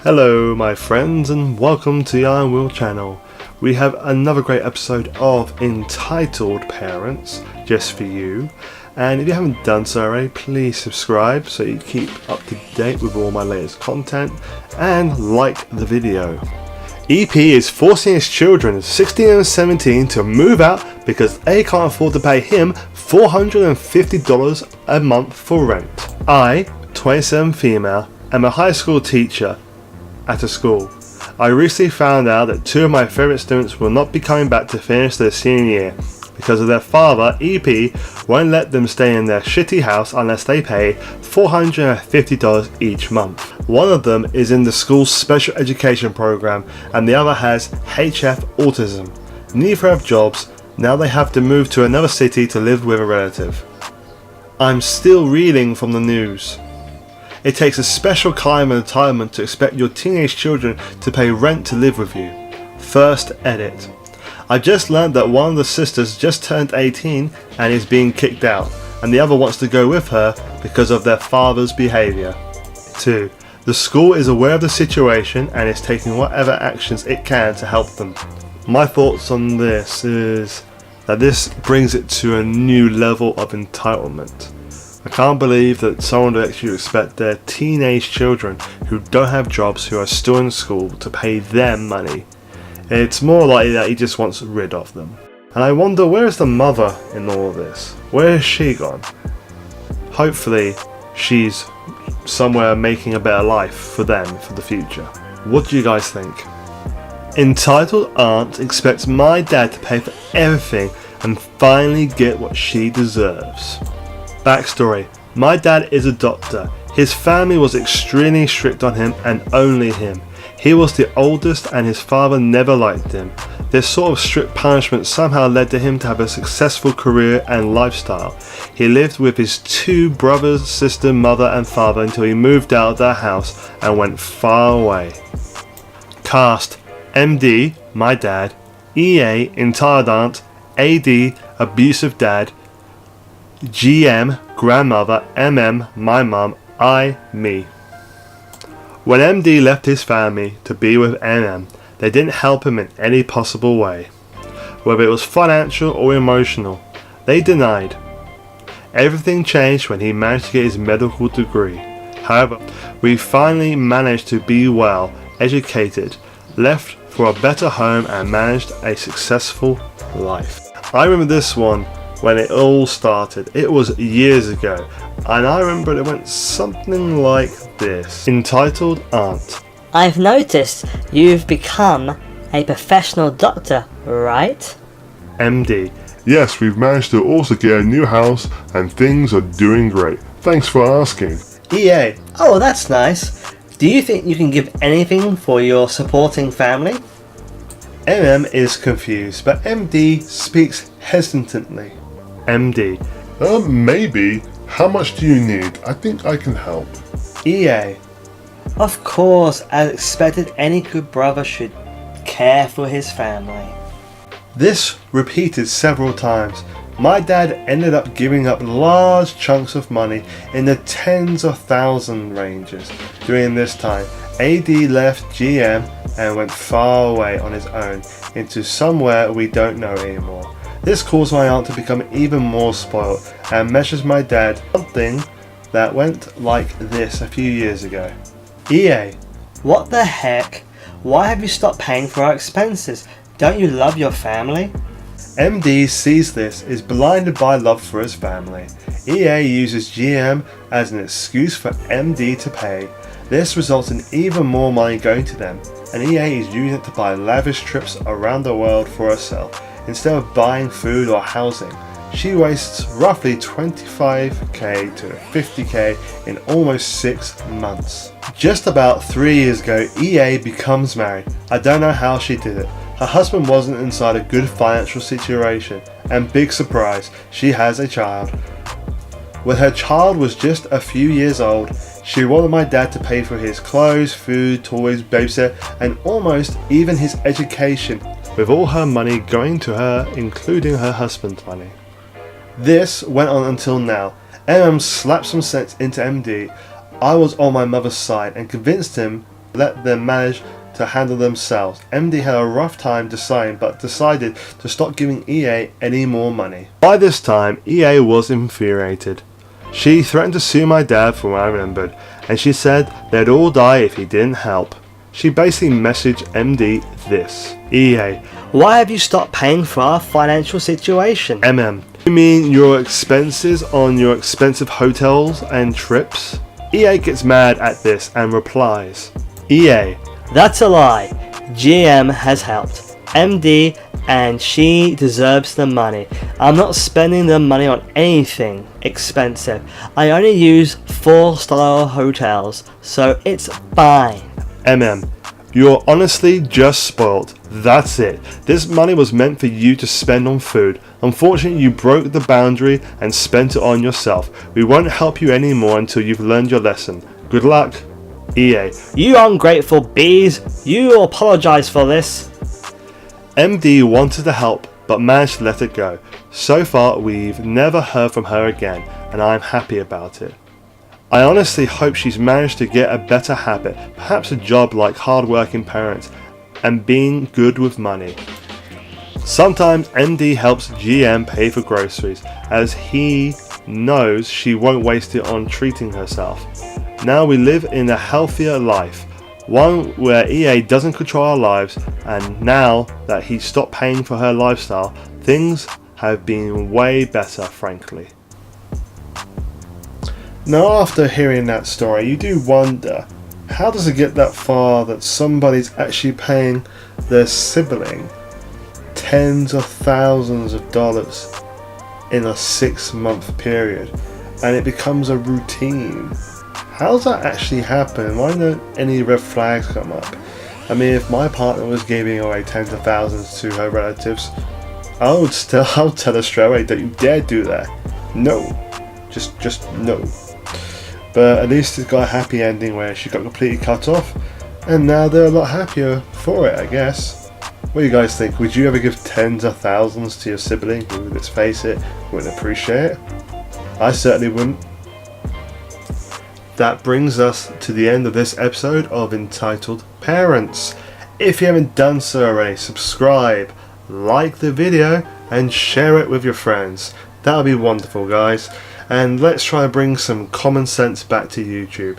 Hello my friends and welcome to the Iron Wheel channel. We have another great episode of Entitled Parents just for you, and if you haven't done so already, please subscribe so you keep up to date with all my latest content and like the video. EP is forcing his children 16 and 17 to move out because they can't afford to pay him $450 a month for rent. I, 27 female, am a high school teacher at a school. I recently found out that two of my favourite students will not be coming back to finish their senior year because of their father, EP, won't let them stay in their shitty house unless they pay $450 each month. One of them is in the school's special education program and the other has HF autism. Neither have jobs, now they have to move to another city to live with a relative. I'm still reeling from the news. It takes a special kind of entitlement to expect your teenage children to pay rent to live with you. First edit. I just learned that one of the sisters just turned 18 and is being kicked out, and the other wants to go with her because of their father's behaviour. 2. The school is aware of the situation and is taking whatever actions it can to help them. My thoughts on this is that this brings it to a new level of entitlement. I can't believe that someone would actually expect their teenage children who don't have jobs, who are still in school, to pay them money. It's more likely that he just wants rid of them. And I wonder, where is the mother in all of this? Where has she gone? Hopefully she's somewhere making a better life for them for the future. What do you guys think? Entitled aunt expects my dad to pay for everything and finally get what she deserves. Backstory. My dad is a doctor. His family was extremely strict on him and only him. He was the oldest and his father never liked him. This sort of strict punishment somehow led to him to have a successful career and lifestyle. He lived with his two brothers, sister, mother and father until he moved out of their house and went far away. Cast: MD, my dad; EA, entitled aunt; AD, abusive dad; GM, grandmother; MM, my mum; I, me. When MD left his family to be with MM, they didn't help him in any possible way. Whether it was financial or emotional, they denied. Everything changed when he managed to get his medical degree. However, we finally managed to be well educated, left for a better home and managed a successful life. I remember this one when it all started. It was years ago, and I remember it went something like this. Entitled Aunt. I've noticed you've become a professional doctor, right? MD. Yes, we've managed to also get a new house and things are doing great. Thanks for asking. EA. Oh, that's nice. Do you think you can give anything for your supporting family? MM is confused, but MD speaks hesitantly. MD. Maybe. How much do you need? I think I can help. EA. Of course, as expected, any good brother should care for his family. This repeated several times. My dad ended up giving up large chunks of money in the tens of thousand ranges. During this time, AD left GM and went far away on his own into somewhere we don't know anymore. This caused my aunt to become even more spoiled and measures my dad something that went like this a few years ago. EA. What the heck? Why have you stopped paying for our expenses? Don't you love your family? MD sees this, is blinded by love for his family. EA uses GM as an excuse for MD to pay. This results in even more money going to them, and EA is using it to buy lavish trips around the world for herself instead of buying food or housing. She wastes roughly $25k to $50k in almost 6 months. Just about 3 years ago, EA becomes married. I don't know how she did it. Her husband wasn't inside a good financial situation, and big surprise, she has a child. When her child was just a few years old, she wanted my dad to pay for his clothes, food, toys, babysit, and almost even his education, with all her money going to her, including her husband's money. This went on until now. MM slapped some sense into MD. I was on my mother's side and convinced him let them manage to handle themselves. MD had a rough time deciding, but decided to stop giving EA any more money. By this time, EA was infuriated. She threatened to sue my dad from what I remembered, and she said they'd all die if he didn't help. She basically messaged MD this: EA, Why have you stopped paying for our financial situation? you mean your expenses on your expensive hotels and trips? EA gets mad at this and replies, EA, That's a lie. GM has helped MD and she deserves the money. I'm not spending the money on anything expensive. I only use 4-star hotels, so it's fine. You're honestly just spoiled. That's it. This money was meant for you to spend on food. Unfortunately, you broke the boundary and spent it on yourself. We won't help you anymore until you've learned your lesson. Good luck. EA. You ungrateful bees. You apologize for this. MD wanted to help, but managed to let it go. So far, we've never heard from her again, and I'm happy about it. I honestly hope she's managed to get a better habit, perhaps a job like hard-working parents, and being good with money. Sometimes MD helps GM pay for groceries, as he knows she won't waste it on treating herself. Now we live in a healthier life, one where EA doesn't control our lives, and now that he's stopped paying for her lifestyle, things have been way better, frankly. Now, after hearing that story, you do wonder, how does it get that far that somebody's actually paying their sibling tens of thousands of dollars in a 6-month period, and it becomes a routine? How does that actually happen? Why don't any red flags come up? I mean, if my partner was giving away tens of thousands to her relatives, I would tell her straight away, don't you dare do that. No. Just no. But at least it's got a happy ending where she got completely cut off, and now they're a lot happier for it, I guess. What do you guys think? Would you ever give tens of thousands to your sibling who, let's face it, wouldn't appreciate it? I certainly wouldn't. That brings us to the end of this episode of Entitled Parents. If you haven't done so already, subscribe, like the video, and share it with your friends. That would be wonderful, guys. And let's try and bring some common sense back to YouTube.